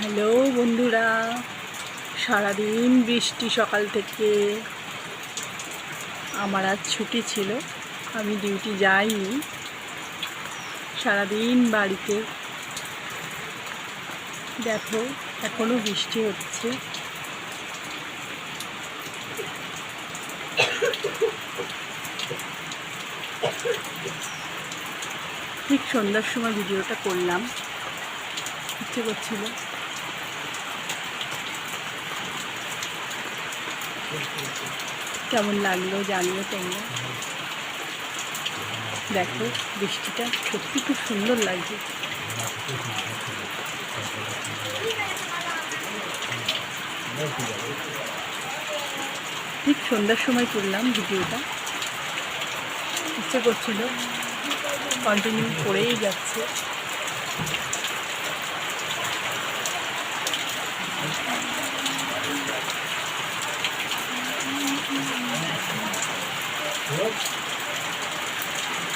Hello বন্ধুরা, সারাদিন বৃষ্টি সকাল থেকে। আমার আজ ছুটি ছিল, আমি ডিউটি যাইনি। সারাদিন বাড়িতে। দেখো এখনো বৃষ্টি হচ্ছে। ঠিক সন্ধ্যার সময় ভিডিওটা করলাম, ইচ্ছে করছিল। কেমন লাগলো জানিও তোমরা। দেখো বৃষ্টিটা সত্যি খুব সুন্দর লাগছে। ঠিক সন্ধ্যার সময় করলাম ভিডিওটা, ইচ্ছে করছিল, কন্টিনিউ করেই যাচ্ছে।